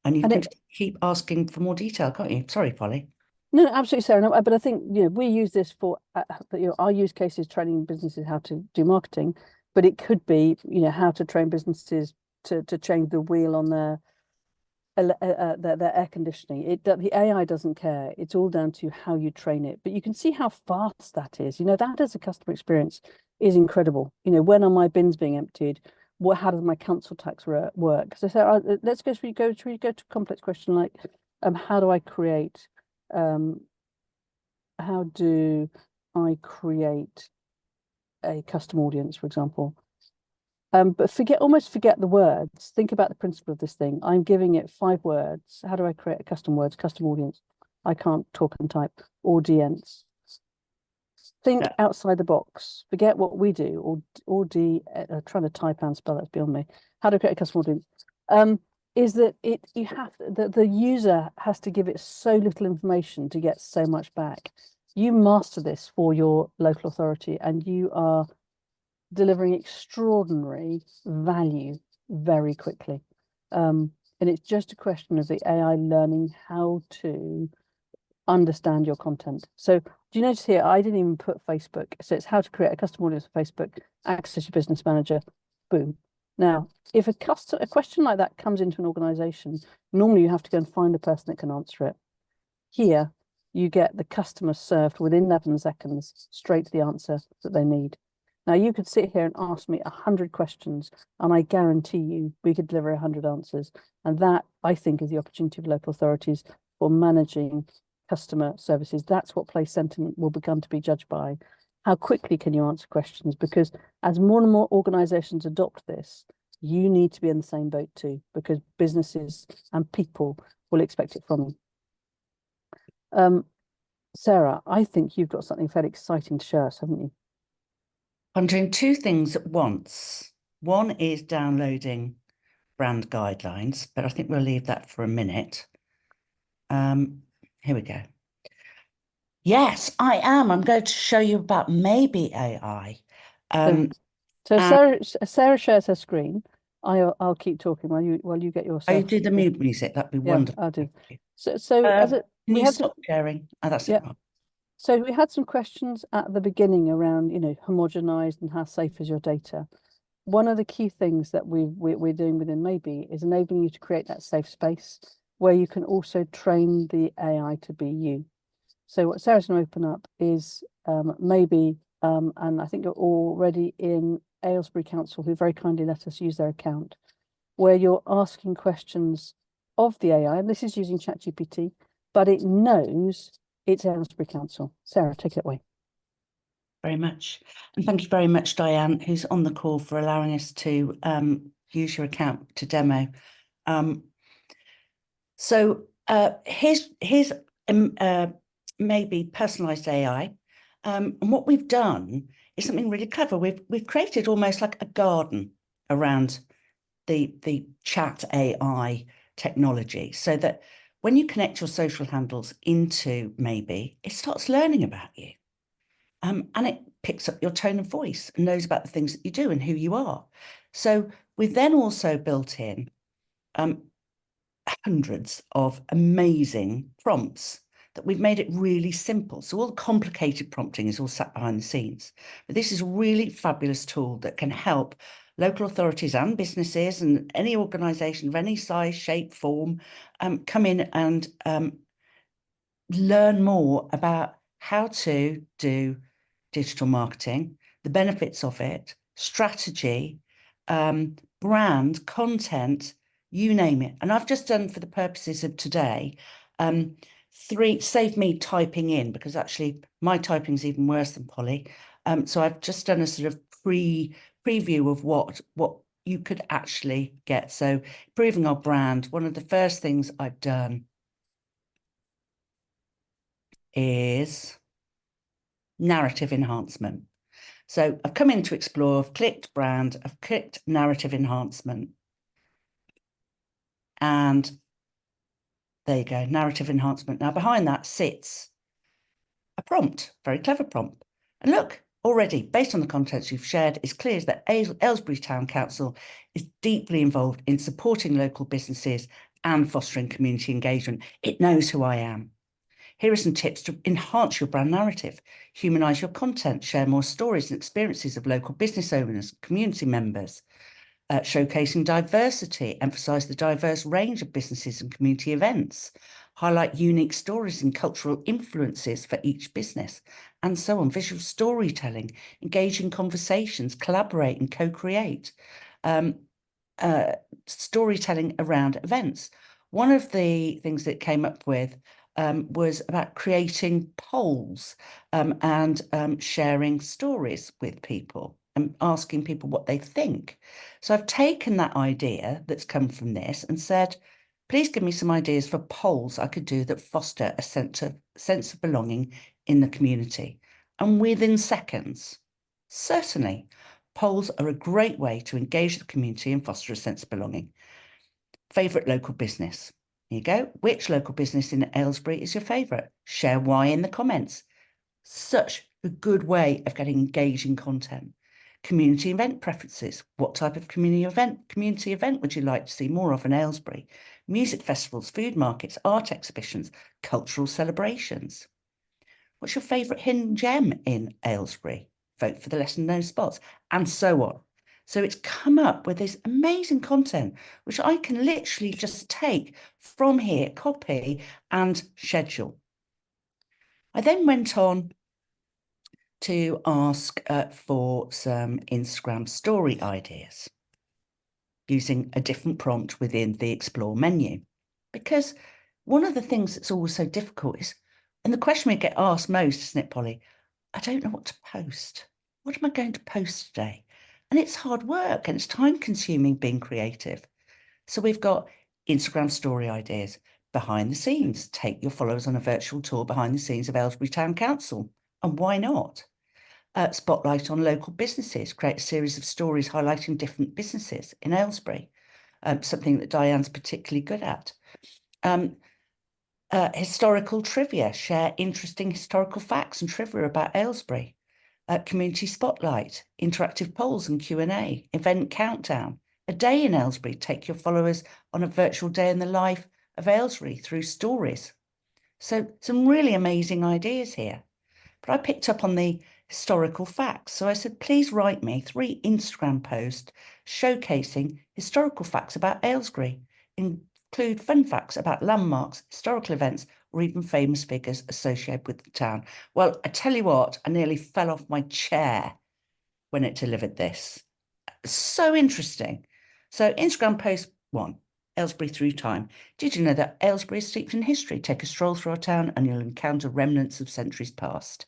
And you can just keep asking for more detail, can't you? Sorry, Polly. No, absolutely, Sarah. No, but I think we use this for our use case is training businesses how to do marketing, but it could be how to train businesses to change the wheel on their air conditioning. The AI doesn't care. It's all down to how you train it. But you can see how fast that is. That as a customer experience is incredible. When are my bins being emptied? How does my council tax work? So Sarah, let's go to a complex question like how do I create a custom audience, for example? But almost forget the words. Think about the principle of this thing. I'm giving it 5 words. How do I create a custom audience? I can't talk and type. Audience. Think outside the box. Forget what we do. Trying to type and spell, that's beyond me. How to create a custom audience? Is that the user has to give it so little information to get so much back. You master this for your local authority and you are delivering extraordinary value very quickly. And it's just a question of the AI learning how to understand your content. So do you notice here, I didn't even put Facebook. So it's how to create a custom audience for Facebook, access your business manager, boom. Now, if a question like that comes into an organization, normally you have to go and find a person that can answer it. Here, you get the customer served within 11 seconds, straight to the answer that they need. Now, you could sit here and ask me 100 questions, and I guarantee you we could deliver 100 answers. And that, I think, is the opportunity of local authorities for managing customer services. That's what place sentiment will begin to be judged by. How quickly can you answer questions? Because as more and more organizations adopt this, you need to be in the same boat too, because businesses and people will expect it from you. Sarah, I think you've got something fairly exciting to share us, haven't you? I'm doing 2 things at once. One is downloading brand guidelines, but I think we'll leave that for a minute. Here we go. Yes, I am. I'm going to show you about maybe AI. So Sarah shares her screen. I'll keep talking while you get yourself. Oh, you do the mute music. That'd be wonderful. I'll do. So can you stop sharing? Oh, that's it. So we had some questions at the beginning around, homogenized and how safe is your data. One of the key things that we're doing within Maybe is enabling you to create that safe space where you can also train the AI to be you. So what Sarah's going to open up is Maybe, and I think you're already in Aylesbury Council, who very kindly let us use their account, where you're asking questions of the AI, and this is using ChatGPT, but it knows it's Aylesbury Council. Sarah, take it away. Very much. And thank you very much, Diane, who's on the call, for allowing us to use your account to demo. So here's maybe personalised AI. And what we've done is something really clever. We've created almost like a garden around the chat AI technology, so that when you connect your social handles into maybe, it starts learning about you. And it picks up your tone of voice and knows about the things that you do and who you are. So we've then also built in hundreds of amazing prompts that we've made it really simple. So all the complicated prompting is all sat behind the scenes. But this is a really fabulous tool that can help local authorities and businesses and any organisation of any size, shape, form, come in and learn more about how to do digital marketing, the benefits of it, strategy, brand, content, you name it. And I've just done, for the purposes of today, 3, save me typing in, because actually my typing is even worse than Polly. So I've just done a sort of preview of what you could actually get. So improving our brand, one of the first things I've done is narrative enhancement. So I've come in to explore, I've clicked brand, I've clicked narrative enhancement. And there you go, narrative enhancement. Now behind that sits a prompt, very clever prompt. And look, already, based on the contents you've shared, it's clear that Aylesbury Town Council is deeply involved in supporting local businesses and fostering community engagement. It knows who I am. Here are some tips to enhance your brand narrative, humanise your content, share more stories and experiences of local business owners, community members, showcasing diversity, emphasise the diverse range of businesses and community events, highlight unique stories and cultural influences for each business, and so on. Visual storytelling, engaging conversations, collaborate and co-create, storytelling around events. One of the things that it came up with was about creating polls and sharing stories with people and asking people what they think. So I've taken that idea that's come from this and said, please give me some ideas for polls I could do that foster a sense of belonging in the community. And within seconds, certainly, polls are a great way to engage the community and foster a sense of belonging. Favourite local business. Here you go. Which local business in Aylesbury is your favourite? Share why in the comments. Such a good way of getting engaging content. Community event preferences. What type of community event would you like to see more of in Aylesbury? Music festivals, food markets, art exhibitions, cultural celebrations. What's your favourite hidden gem in Aylesbury? Vote for the lesser known spots, and so on. So it's come up with this amazing content, which I can literally just take from here, copy and schedule. I then went on to ask for some Instagram story ideas using a different prompt within the Explore menu. Because one of the things that's always so difficult is, and the question we get asked most, isn't it, Polly? I don't know what to post. What am I going to post today? And it's hard work and it's time consuming being creative. So we've got Instagram story ideas, behind the scenes, take your followers on a virtual tour behind the scenes of Aylesbury Town Council. And why not? Spotlight on local businesses, create a series of stories highlighting different businesses in Aylesbury, something that Diane's particularly good at. Historical trivia, share interesting historical facts and trivia about Aylesbury. Community spotlight, interactive polls and Q&A, event countdown, a day in Aylesbury, take your followers on a virtual day in the life of Aylesbury through stories. So some really amazing ideas here. But I picked up on the historical facts. So I said, please write me 3 Instagram posts showcasing historical facts about Aylesbury. Include fun facts about landmarks, historical events, or even famous figures associated with the town. Well, I tell you what, I nearly fell off my chair when it delivered this. So interesting. So Instagram post 1, Aylesbury through time. Did you know that Aylesbury is steeped in history? Take a stroll through our town and you'll encounter remnants of centuries past.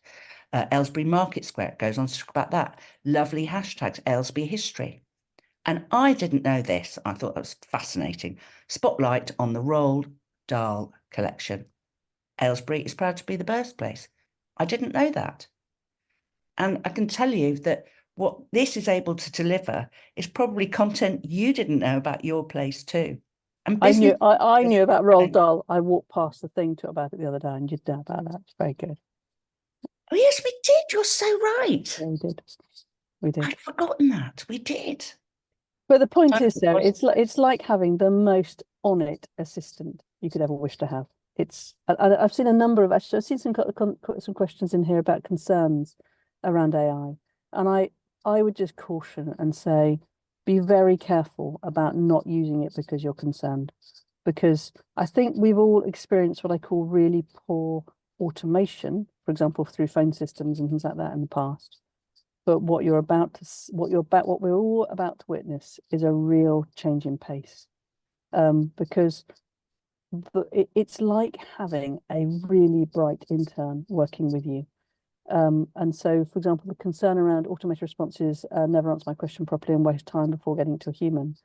Aylesbury Market Square goes on to talk about that. Lovely hashtags, Aylesbury history. And I didn't know this. I thought that was fascinating. Spotlight on the role Dahl collection. Aylesbury is proud to be the birthplace. I didn't know that. And I can tell you that what this is able to deliver is probably content you didn't know about your place too. And I knew about Roald Dahl. I walked past the thing about it the other day and you'd know about that. It's very good. Oh yes, we did. You're so right. Yeah, we did. We did. I'd forgotten that. We did. But the point is, Sarah, it's like having the most on it assistant you could ever wish to have. I've seen a number of, actually, I've seen some questions in here about concerns around AI. And I would just caution and say, be very careful about not using it because you're concerned. Because I think we've all experienced what I call really poor automation, for example, through phone systems and things like that in the past. But what we're all about to witness is a real change in pace. Because it's like having a really bright intern working with you. And so, for example, the concern around automated responses never answer my question properly and waste time before getting to a human.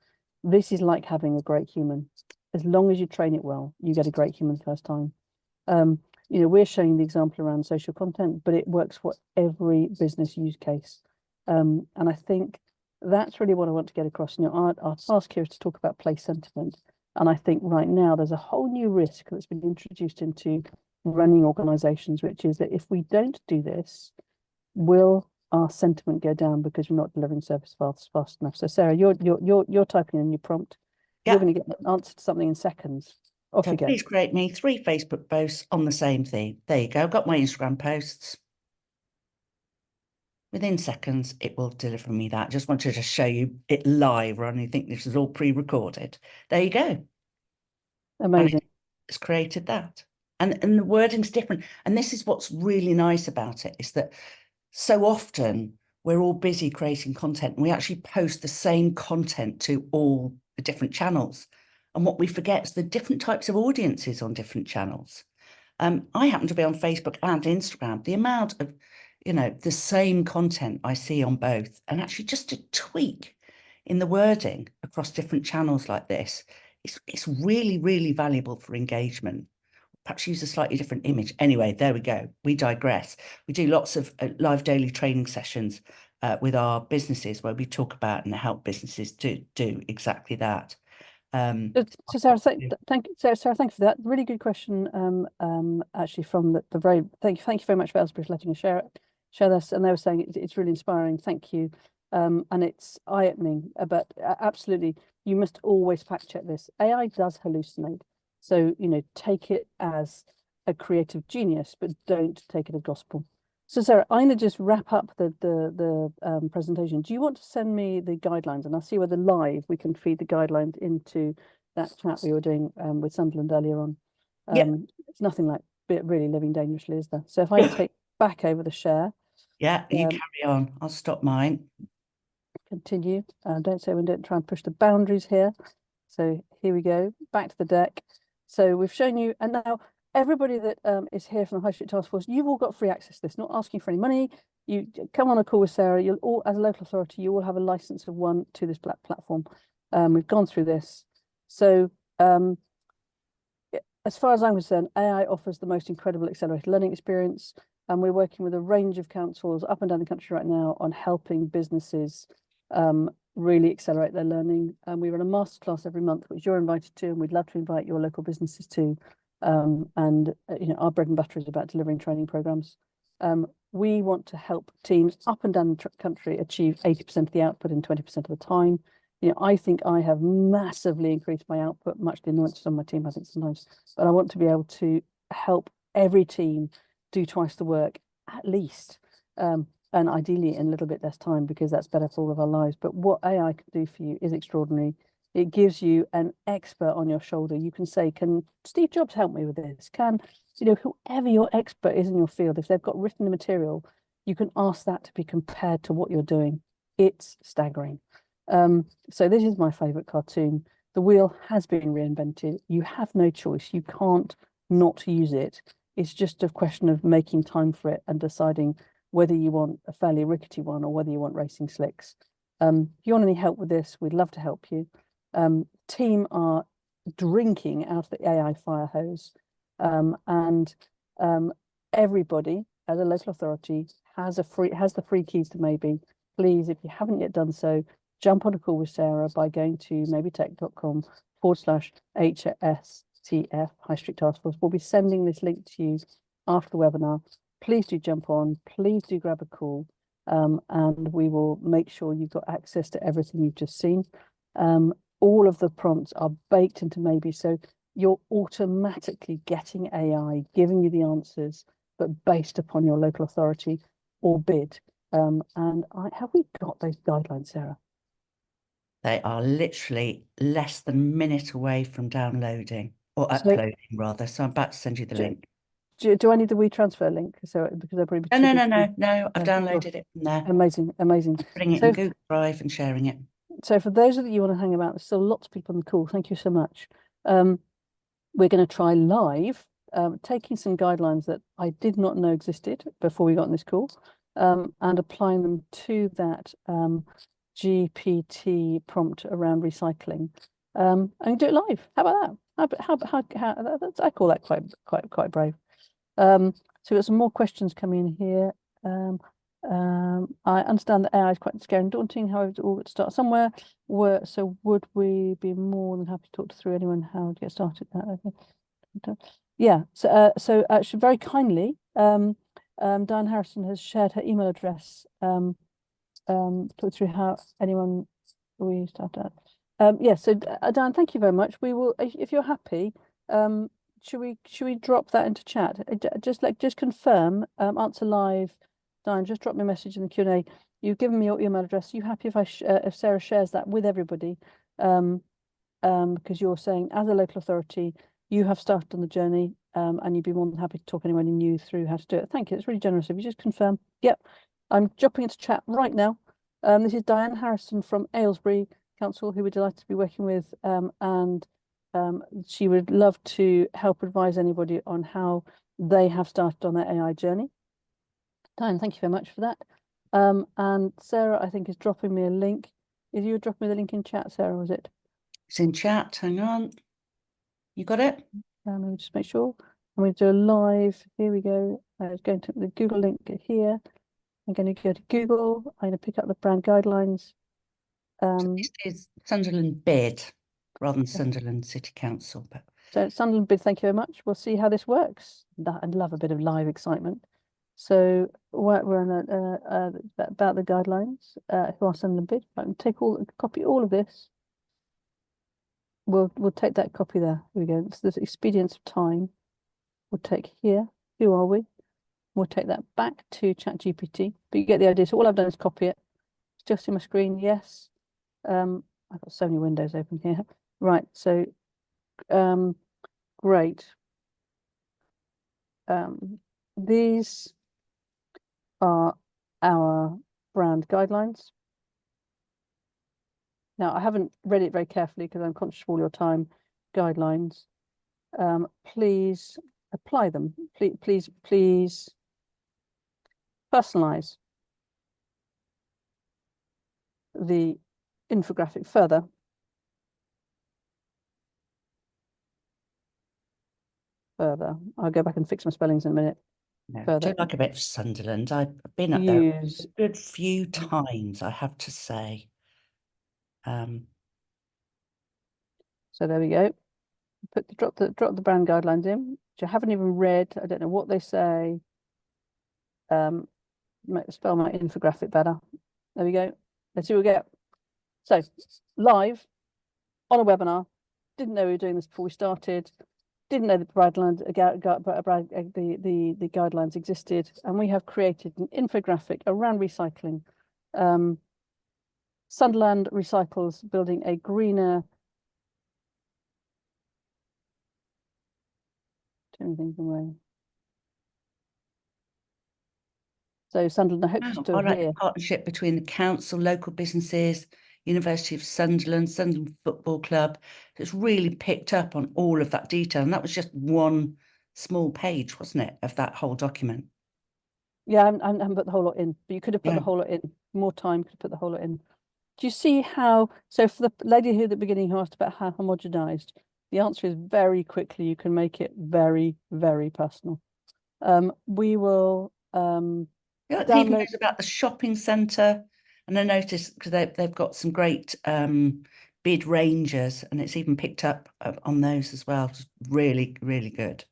This is like having a great human. As long as you train it well, you get a great human the first time. We're showing the example around social content, but it works for every business use case. And I think that's really what I want to get across. Our task here is to talk about place sentiment. And I think right now there's a whole new risk that's been introduced into running organizations, which is that if we don't do this, will our sentiment go down because we're not delivering service fast enough? So Sarah, you're typing in your prompt. Yeah. You're going to get an answer to something in seconds. Off you go. Please create me 3 Facebook posts on the same theme. There you go. I've got my Instagram posts. Within seconds, it will deliver me that. Just wanted to show you it live, rather than you think this is all pre-recorded. There you go. Amazing. It's created that. And the wording's different. And this is what's really nice about it, is that so often we're all busy creating content and we actually post the same content to all the different channels. And what we forget is the different types of audiences on different channels. I happen to be on Facebook and Instagram. The amount of, the same content I see on both, and actually just a tweak in the wording across different channels like this, it's really, really valuable for engagement. Perhaps use a slightly different image. Anyway, there we go. We digress. We do lots of live daily training sessions with our businesses where we talk about and help businesses do exactly that. So Sarah, thank you, Sarah, thank you for that. Really good question. Actually, from the very thank you very much for Aylesbury for letting us share this. And they were saying it's really inspiring. Thank you. And it's eye-opening. But absolutely, you must always fact check this. AI does hallucinate. So, take it as a creative genius, but don't take it as gospel. So, Sarah, I'm going to just wrap up the presentation. Do you want to send me the guidelines? And I'll see whether live we can feed the guidelines into that chat we were doing with Sunderland earlier on. It's nothing like really living dangerously, is there? So if I take back over the share. Yeah, you carry on. I'll stop mine. Continue. Don't say we don't try and push the boundaries here. So here we go, back to the deck. So we've shown you, and now everybody that is here from the High Street Task Force, you've all got free access to this, not asking for any money. You come on a call with Sarah, you'll all, as a local authority, you will have a license of 1 to this platform. We've gone through this. So as far as I'm concerned, AI offers the most incredible accelerated learning experience. And we're working with a range of councils up and down the country right now on helping businesses really accelerate their learning. And we run a masterclass every month, which you're invited to, and we'd love to invite your local businesses to. Our bread and butter is about delivering training programs. We want to help teams up and down the country achieve 80% of the output in 20% of the time. I think I have massively increased my output, much to the annoyance of my team, I think sometimes, but I want to be able to help every team do twice the work at least. And ideally in a little bit less time, because that's better for all of our lives. But what AI can do for you is extraordinary. It gives you an expert on your shoulder. You can say, can Steve Jobs help me with this? Can, whoever your expert is in your field, if they've got written the material, you can ask that to be compared to what you're doing. It's staggering. So this is my favorite cartoon. The wheel has been reinvented. You have no choice. You can't not use it. It's just a question of making time for it and deciding whether you want a fairly rickety one or whether you want racing slicks. If you want any help with this, we'd love to help you. Team are drinking out of the AI fire hose. And everybody as a local authority has the free keys to Maybe. Please, if you haven't yet done so, jump on a call with Sarah by going to maybetech.com/HSTF High Street Task Force. We'll be sending this link to you after the webinar. Please do jump on, please do grab a call, and we will make sure you've got access to everything you've just seen. All of the prompts are baked into Maybe, so you're automatically getting AI giving you the answers, but based upon your local authority or bid. And have we got those guidelines, Sarah? They are literally less than a minute away from downloading or uploading, rather. So I'm about to send you the link. Do I need the WeTransfer link? So because they're probably no. I've downloaded it from there. Amazing. I'm putting it in Google Drive and sharing it. So for those of you who want to hang about, there's still lots of people on the call. Thank you so much. We're going to try live, taking some guidelines that I did not know existed before we got on this call, and applying them to that GPT prompt around recycling, and do it live. How about that? How I call that quite brave. So we've got some more questions coming in here. I understand that AI is quite scary and daunting. However, it all got to start somewhere. So would we be more than happy to talk through anyone how to get started? Yeah. So actually, very kindly, Diane Harrison has shared her email address. Talk through how anyone we start at. Yeah. So Diane, thank you very much. We will, if you're happy. Should we drop that into chat? Just confirm. Answer live. Diane, just drop me a message in the Q&A. You've given me your email address. Are you happy if Sarah shares that with everybody? Because you're saying, as a local authority, you have started on the journey, and you'd be more than happy to talk anyone new through how to do it. Thank you. It's really generous. If you just confirm. Yep, I'm jumping into chat right now. This is Diane Harrison from Aylesbury Council, who we're delighted to be working with, and she would love to help advise anybody on how they have started on their AI journey. Diane, thank you very much for that. And Sarah, I think, is dropping me a link. Is you dropping me the link in chat, Sarah, was it? It's in chat. Hang on. You got it? Let me just make sure. I'm going to do a live. Here we go. It's going to the Google link here. I'm going to go to Google. I'm going to pick up the brand guidelines. So this is Sunderland bid rather than Sunderland City Council. But so Sunderland bid, thank you very much. We'll see how this works. I'd love a bit of live excitement. So we're on about the guidelines. Who are Sunderland bid? I can copy all of this. We'll take that copy there. Here we go. So there's expedience of time. We'll take here. Who are we? We'll take that back to ChatGPT. But you get the idea. So all I've done is copy it. It's just in my screen. Yes. I've got so many windows open here. Right. So great. These are our brand guidelines. Now, I haven't read it very carefully because I'm conscious of all your time. Guidelines. Please apply them. Please personalize the infographic further. I'll go back and fix my spellings in a minute. No, I do like a bit of Sunderland. I've been up there a good few times, I have to say. So there we go. Drop the brand guidelines in, which I haven't even read. I don't know what they say. Spell my infographic better. There we go. Let's see what we get. So live on a webinar. Didn't know we were doing this before we started. Didn't know the the guidelines existed, and we have created an infographic around recycling. Sunderland Recycles building a greener. Turn things away. So Sunderland, I hope you're still here. Partnership between the council, local businesses, University of Sunderland, Sunderland Football Club. It's really picked up on all of that detail. And that was just one small page, wasn't it, of that whole document? Yeah, I haven't put the whole lot in, but you could have put the whole lot in. More time, could have put the whole lot in. Do you see how, so for the lady here at the beginning who asked about how homogenized, The answer is very quickly. You can make it very, very personal. We will It even knows about the shopping centre, and I noticed because they've got some great bid ranges, and it's even picked up on those as well. Just really, really good.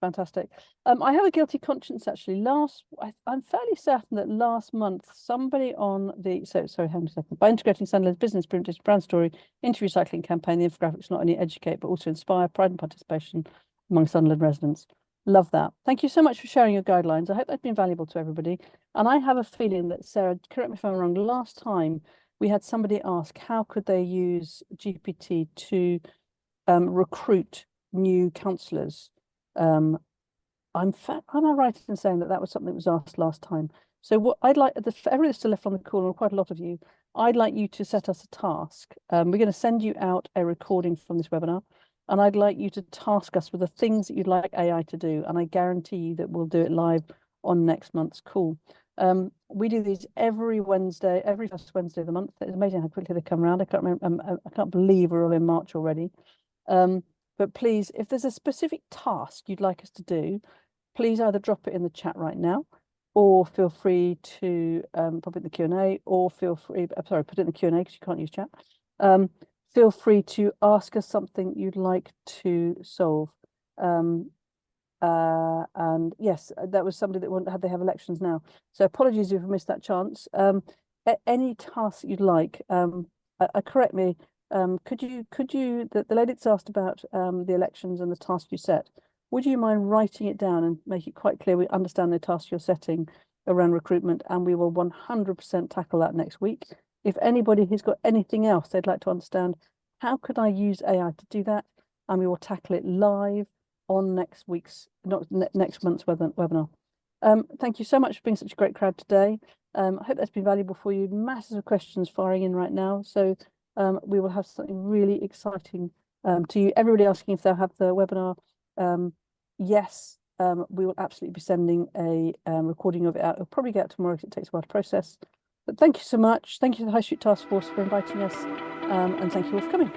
Fantastic. I have a guilty conscience actually. I'm fairly certain that last month somebody on the sorry, hang on a second. By integrating Sunderland's business brand story into recycling campaign, the infographics not only educate but also inspire pride and participation among Sunderland residents. Love that. Thank you so much for sharing your guidelines. I hope they've been valuable to everybody. And I have a feeling that, Sarah, correct me if I'm wrong, last time we had somebody ask how could they use GPT to recruit new councillors. Am I right in saying that was something that was asked last time? So what I'd like, for everybody still left on the call, and quite a lot of you, I'd like you to set us a task. We're going to send you out a recording from this webinar, and I'd like you to task us with the things that you'd like AI to do, and I guarantee you that we'll do it live on next month's call. We do these every Wednesday, every first Wednesday of the month. It's amazing how quickly they come around. I can't remember, I can't believe we're all in March already. But please, if there's a specific task you'd like us to do, please either drop it in the chat right now, or feel free to pop it in the Q&A, or feel free, sorry, put it in the Q&A because you can't use chat. Feel free to ask us something you'd like to solve. And yes, that was somebody that wanted, they have elections now. So apologies if you missed that chance. Any task you'd like, correct me. Could you the lady that's asked about the elections and the task you set, would you mind writing it down and make it quite clear we understand the task you're setting around recruitment, and we will 100% tackle that next week. If anybody has got anything else they'd like to understand, how could I use AI to do that, and we will tackle it live on next month's webinar. Thank you so much for being such a great crowd today. I hope that's been valuable for you. Masses of questions firing in right now, so we will have something really exciting to you. Everybody asking if they'll have the webinar. Yes, we will absolutely be sending a recording of it out. It'll probably get out tomorrow because it takes a while to process. But thank you so much. Thank you to the High Street Task Force for inviting us, and thank you all for coming.